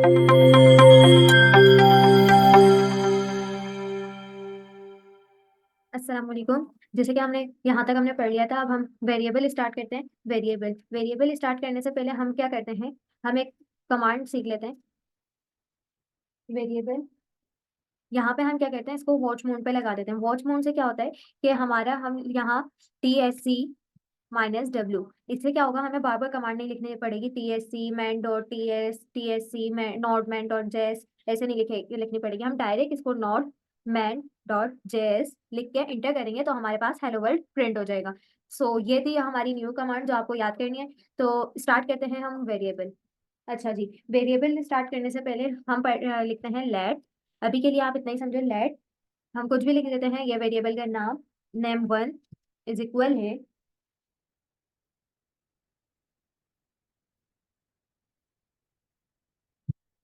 अस्सलाम वालेकुम। जैसे कि हमने यहाँ तक हमने पढ़ लिया था, अब हम वेरिएबल स्टार्ट करते हैं। वेरिएबल वेरिएबल स्टार्ट करने से पहले हम क्या करते हैं, हम एक कमांड सीख लेते हैं। वेरिएबल, यहाँ पे हम क्या करते हैं, इसको वॉच मोड पे लगा देते हैं। वॉच मोड से क्या होता है कि हमारा हम यहाँ TSC-W, इससे क्या होगा, हमें बार बार कमांड नहीं लिखनी पड़ेगी। TSC man dot TSC not man dot JS ऐसे नहीं लिखनी पड़ेगी। हम डायरेक्ट इसको नॉट मैन डॉट जेएस लिख के इंटर करेंगे तो हमारे पास हेलो वर्ल्ड प्रिंट हो जाएगा। ये थी हमारी न्यू कमांड जो आपको याद करनी है। तो स्टार्ट करते हैं हम वेरिएबल। अच्छा जी, वेरिएबल स्टार्ट करने से पहले हम लिखते हैं लेट। अभी के लिए आप इतना ही समझो, लेट हम कुछ भी लिख देते हैं। ये वेरिएबल का नाम name1 इज इक्वल है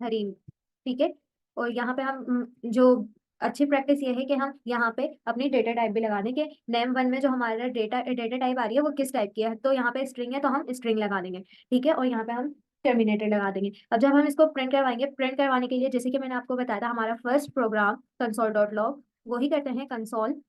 हरीम। ठीक है। और यहाँ पे हम जो अच्छी प्रैक्टिस ये है कि हम यहाँ पे अपनी डेटा टाइप भी लगा दें कि नेम1 में जो हमारा डेटा डेटा टाइप आ रही है वो किस टाइप की है। तो यहाँ पे स्ट्रिंग है तो हम स्ट्रिंग लगा देंगे। ठीक है। और यहाँ पे हम टर्मिनेटेड लगा देंगे। अब जब हम इसको प्रिंट करवाएंगे, प्रिंट करवाने के लिए जैसे कि मैंने आपको बताया था, हमारा first program console dot log, वही करते हैं। कंसोल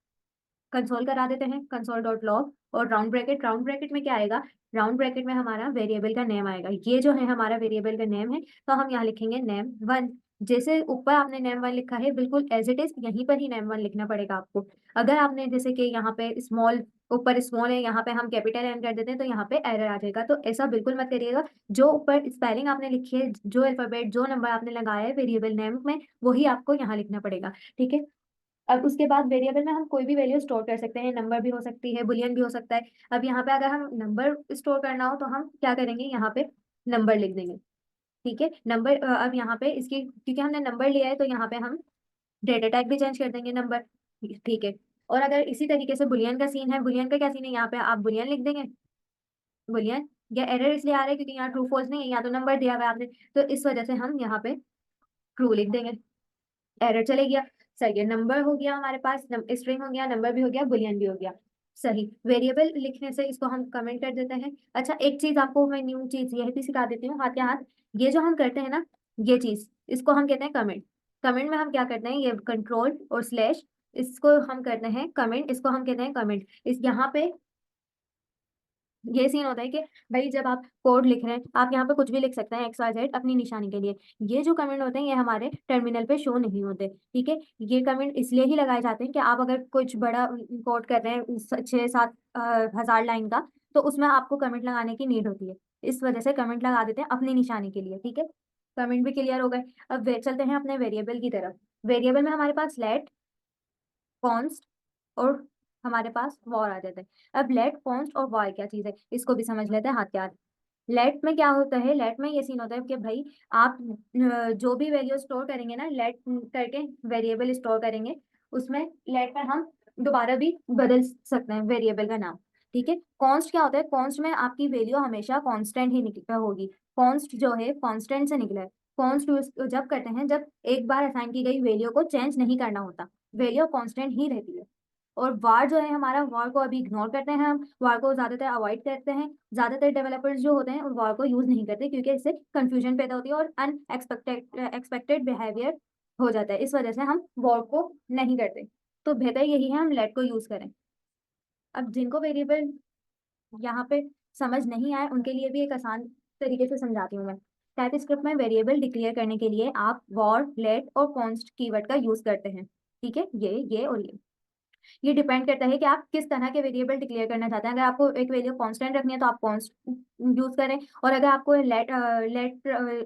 कंसोल करा देते हैं, कंसोल डॉट लॉग। और राउंड ब्रैकेट, राउंड ब्रैकेट में क्या आएगा, राउंड ब्रैकेट में हमारा वेरिएबल का नेम आएगा। ये जो है हमारा वेरिएबल का नेम है, तो हम यहाँ लिखेंगे नेम1। जैसे ऊपर आपने नेम1 लिखा है, बिल्कुल एज इट इज यहीं पर ही नेम1 लिखना पड़ेगा आपको। अगर आपने जैसे कि यहाँ पे स्मॉल, ऊपर स्मॉल है, यहाँ पे हम कैपिटल एन कर देते हैं तो यहाँ पे एरर आ जाएगा। तो ऐसा बिल्कुल मत करिएगा। जो ऊपर स्पेलिंग आपने लिखी है, जो अल्फाबेट, जो नंबर आपने लगाया है वेरिएबल नेम में, वही आपको यहाँ लिखना पड़ेगा। ठीक है। अब उसके बाद वेरिएबल में हम कोई भी वैल्यू स्टोर कर सकते हैं। नंबर भी हो सकती है, बुलियन भी हो सकता है। अब यहाँ पे अगर हम नंबर स्टोर करना हो तो हम क्या करेंगे, यहाँ पे नंबर लिख देंगे। ठीक है। नंबर, अब यहाँ पे इसकी, क्योंकि हमने नंबर लिया है तो यहाँ पे हम डेटा टाइप भी चेंज कर देंगे नंबर। ठीक है। और अगर इसी तरीके से बुलियन का सीन है, बुलियन का क्या सीन है, यहाँ पे आप बुलियन लिख देंगे। बुलियन, या एरर इसलिए आ रहा है क्योंकि यहाँ ट्रू फॉल्स नहीं है, यहाँ तो नंबर दिया हुआ है आपने, तो इस वजह से हम यहाँ पे ट्रू लिख देंगे। एरर चले गया। सही है। नंबर हो गया हमारे पास, स्ट्रिंग हो गया, नंबर भी हो गया, बुलियन भी हो गया। सही। वेरिएबल लिखने से इसको हम कमेंट कर देते हैं। अच्छा, एक चीज आपको मैं न्यू चीज यह भी सिखा देती हूँ हाथ के हाथ। ये जो हम करते हैं ना, ये चीज, इसको हम कहते हैं कमेंट। कमेंट में हम क्या करते हैं, ये कंट्रोल और स्लैश, इसको हम करते हैं कमेंट, इसको हम कहते हैं कमेंट। इस यहाँ पे ये सीन होता है कि भाई जब आप कोड लिख रहे हैं, आप यहाँ पे कुछ भी लिख सकते हैं एक्स वाई जेड अपनी निशानी के लिए। ये जो कमेंट होते हैं ये हमारे टर्मिनल पे शो नहीं होते। ठीक है। ये कमेंट इसलिए ही लगाए जाते हैं कि आप अगर कुछ बड़ा कोड कर रहे हैं 6-7 हजार लाइन का, तो उसमें आपको कमेंट लगाने की नीड होती है। इस वजह से कमेंट लगा देते हैं अपनी निशानी के लिए। ठीक है। कमेंट भी क्लियर हो गए। अब चलते हैं अपने वेरिएबल की तरफ। वेरिएबल में हमारे पास लेट, कॉन्स्ट और हमारे पास वॉर आ जाते हैं। अब लेट, कॉन्स्ट और वॉर क्या चीज है, इसको भी समझ लेते हैं हाथ के हाथ। लेट में क्या होता है, लेट में ये सीन होता है कि भाई आप जो भी वैल्यू स्टोर करेंगे ना, लेट करके वेरिएबल स्टोर करेंगे, उसमें लेट पर हम दोबारा भी बदल सकते हैं वेरिएबल का नाम। ठीक है। कॉन्स्ट क्या होता है, कॉन्स्ट में आपकी वैल्यू हमेशा कांस्टेंट ही निकल होगी। कॉन्स्ट जो है कांस्टेंट से निकला है। कॉन्स्ट यूज जब करते हैं जब एक बार असाइन की गई वैल्यू को चेंज नहीं करना होता, वैल्यू कांस्टेंट ही रहती है। और वार जो है हमारा, वार को अभी इग्नोर करते हैं, हम वार को ज्यादातर अवॉइड करते हैं। ज्यादातर डेवलपर्स जो होते हैं वो वार को यूज नहीं करते क्योंकि इससे कंफ्यूजन पैदा होती है और अनएक्सपेक्टेड एक्सपेक्टेड बिहेवियर हो जाता है। इस वजह से हम वार को नहीं करते। तो बेहतर यही है हम लेट को यूज करें। अब जिनको वेरिएबल यहाँ पे समझ नहीं आए उनके लिए भी एक आसान तरीके से समझाती हूँ मैं। टाइप स्क्रिप्ट में वेरिएबल डिक्लेयर करने के लिए आप वॉर, लेट और कॉन्स्ट कीवर्ड का यूज करते हैं। ठीक है। ये और ये डिपेंड करता है कि आप किस तरह के वेरिएबल डिक्लेयर करना चाहते हैं। अगर आपको एक वैल्यू कांस्टेंट रखनी है तो आप कॉन्स्ट यूज करें, और अगर आपको लेट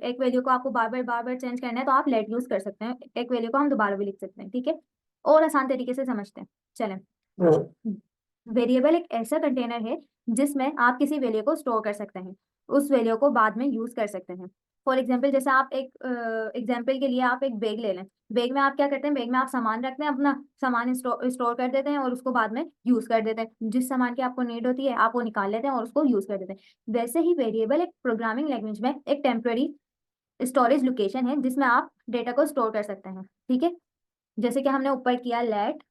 एक वैल्यू को आपको बार बार चेंज करना है तो आप लेट यूज कर सकते हैं। एक वैल्यू को हम दोबारा भी लिख सकते हैं। ठीक है। और आसान तरीके से समझते हैं, चलें। वेरिएबल एक ऐसा कंटेनर है जिसमें आप किसी वैल्यू को स्टोर कर सकते हैं, उस वैल्यू को बाद में यूज कर सकते हैं। फॉर एग्जाम्पल, जैसे आप एक एग्जाम्पल के लिए आप एक बैग ले लें। बैग में आप क्या करते हैं, बैग में आप सामान रखते हैं, अपना सामान स्टोर कर देते हैं और उसको बाद में यूज कर देते हैं। जिस सामान की आपको नीड होती है आप वो निकाल लेते हैं और उसको यूज कर देते हैं। वैसे ही वेरिएबल एक प्रोग्रामिंग लैंग्वेज में एक टेम्पररी स्टोरेज लोकेशन है जिसमें आप डेटा को स्टोर कर सकते हैं। ठीक है। जैसे कि हमने ऊपर किया लेट,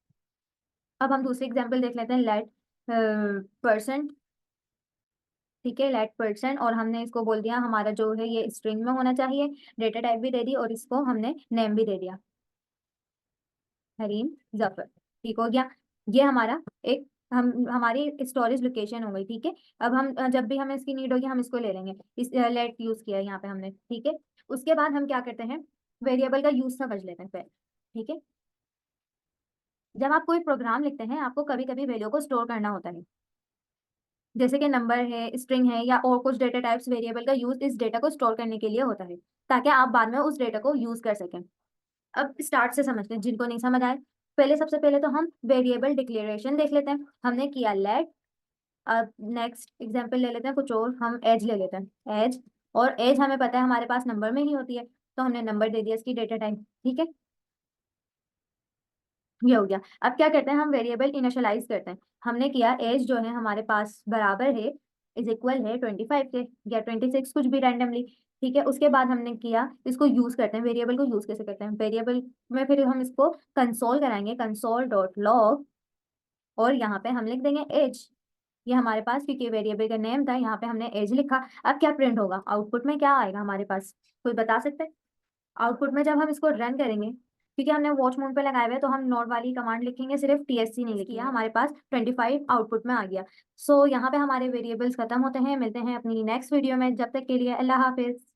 अब हम दूसरी एग्जाम्पल देख लेते हैं, लेट परसेंट ठीक है, लेट परसेंट, और हमने इसको बोल दिया हमारा जो है ये स्ट्रिंग में होना चाहिए, डेटा टाइप भी दे दी और इसको हमने नेम भी दे दिया, हरीम जफर। ठीक हो गया। ये हमारा एक हम हमारी स्टोरेज लोकेशन हो गई। ठीक है, अब हम जब भी हमें इसकी नीड होगी हम इसको ले लेंगे। इस लेट यूज किया है यहाँ पे हमने। ठीक है, उसके बाद हम क्या करते हैं, वेरिएबल का यूज समझ लेते हैं पहले। ठीक है, जब आप कोई प्रोग्राम लिखते हैं आपको कभी कभी वैल्यू को स्टोर करना होता है, जैसे कि नंबर है, स्ट्रिंग है, या और कुछ डेटा टाइप्स। वेरिएबल का यूज इस डेटा को स्टोर करने के लिए होता है, ताकि आप बाद में उस डेटा को यूज कर सकें। अब स्टार्ट से समझते हैं, जिनको नहीं समझ आए। पहले सबसे पहले तो हम वेरिएबल डिक्लेरेशन देख लेते हैं। हमने किया लेट। अब नेक्स्ट एग्जांपल ले लेते हैं कुछ और, हम एज ले लेते हैं, एज। और एज हमें पता है हमारे पास नंबर में ही होती है, तो हमने नंबर दे दिया इसकी डेटा टाइप। ठीक है, ये हो गया। अब क्या करते हैं, हम वेरिएबल इनिशियलाइज करते हैं। हमने किया एज जो है हमारे पास बराबर है, इज इक्वल है 25 के या 26, कुछ भी रैंडमली। ठीक है, उसके बाद हमने किया इसको यूज करते हैं। वेरिएबल को यूज कैसे करते हैं, वेरिएबल में फिर हम इसको कंसोल कराएंगे, कंसोल डॉट लॉग, और यहाँ पे हम लिख देंगे एज। ये हमारे पास क्योंकि वेरिएबल का नेम था, यहाँ पे हमने एज लिखा। अब क्या प्रिंट होगा, आउटपुट में क्या आएगा हमारे पास, कोई बता सकते हैं? आउटपुट में जब हम इसको रन करेंगे, क्योंकि हमने वॉच मोड पे लगाए हुए हैं, तो हम नोट वाली कमांड लिखेंगे, सिर्फ टीएससी नहीं लिखिए, हमारे पास 25 आउटपुट में आ गया। सो यहाँ पे हमारे वेरिएबल्स खत्म होते हैं। मिलते हैं अपनी नेक्स्ट वीडियो में, जब तक के लिए अल्लाह हाफिज।